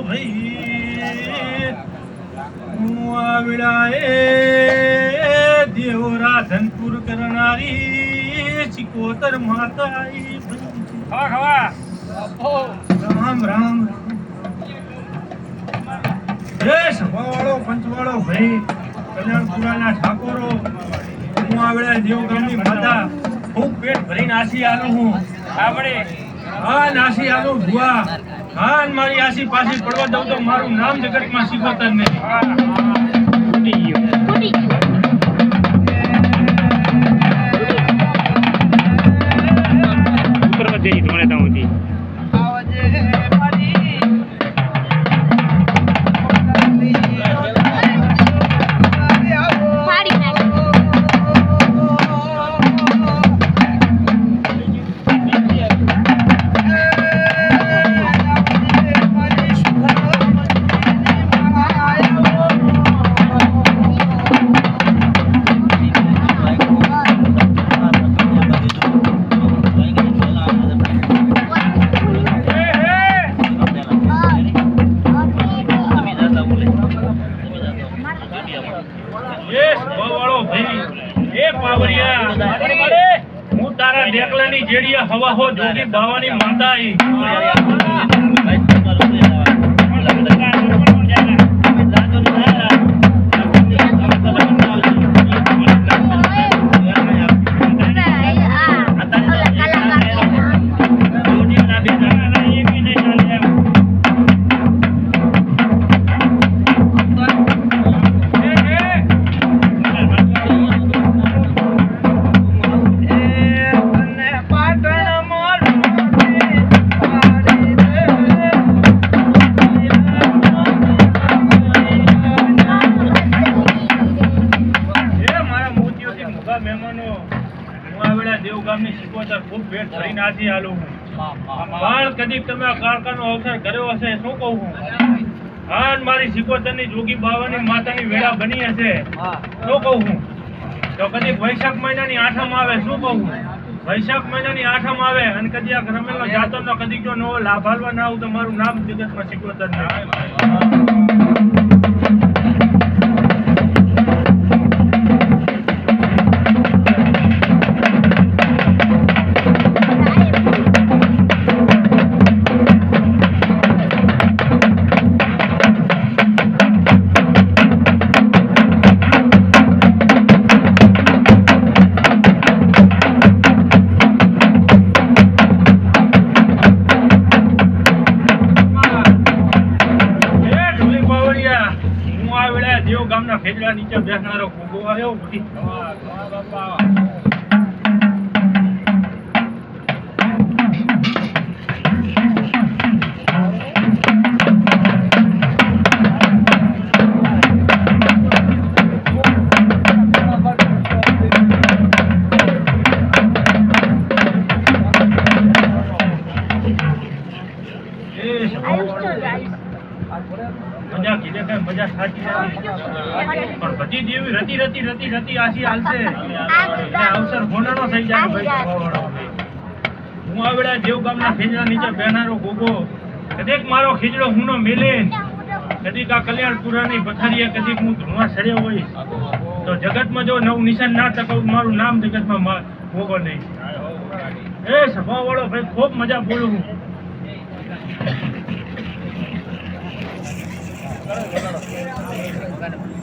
ભાઈ હું આવડાએ દેવરા ધનપુર કરનારી ચિકોતર માતા રામ રામ સભાવાળો પંચવાળો ભાઈ કલ્યાણપુરાના ઠાકોરો હું આવડે દેવગામની માતા ખૂબ પેટ ભરીને આસી આલું હું આપણે હા નાસી આલું ભુવા હા મારી આસી પાછી પડવા દઉં તો મારું નામ જગતમાં શીખોતર ને હું તારા ડેકલાની જેડીએ હવા હો જોગી બાવાની માતા દેવગામની શીખોતર ખૂબ ભેટ ભરીને આજી આલું પણ કદી તમે આ કાળકાનો અવસર કર્યો હશે શું કહું હું હા મારી શીખોતરની જોગી બાવાની માતાની વેળા બની હશે શું કહું હું તો કદી વૈશાખ મહિનાની આઠમ આવે શું કહું વૈશાખ મહિનાની આઠમ આવે અને કદી આ રમેલનો જાતરનો કદી જો નવો લાભ હાલવા ના આવું તો મારું નામ જગતમાં શીખોતર દેવગામના ખેજડા નીચે બેસનારો ભોગો આવ્યો મજા કીધે કઈ મજા સાચી પણ બધી જેવી રતી આસી હાલશે અવસર હોનાનો થઈ જાય ભાઈ હું આવડે દેવગામના ખીજડા નીચે બેનારો ગોગો કદીક મારો ખીજડો હુંનો મેલે કદીક આ કલ્યાણપુરાની પથારીએ કદીક હું ધુઆ સડ્યો હોય તો જગતમાં જો નવું નિશાન ના ટકાવું મારું નામ જગતમાં ગોગો નહીં એ સભાવાળો ભાઈ ખૂબ મજા બોલું હું Claro.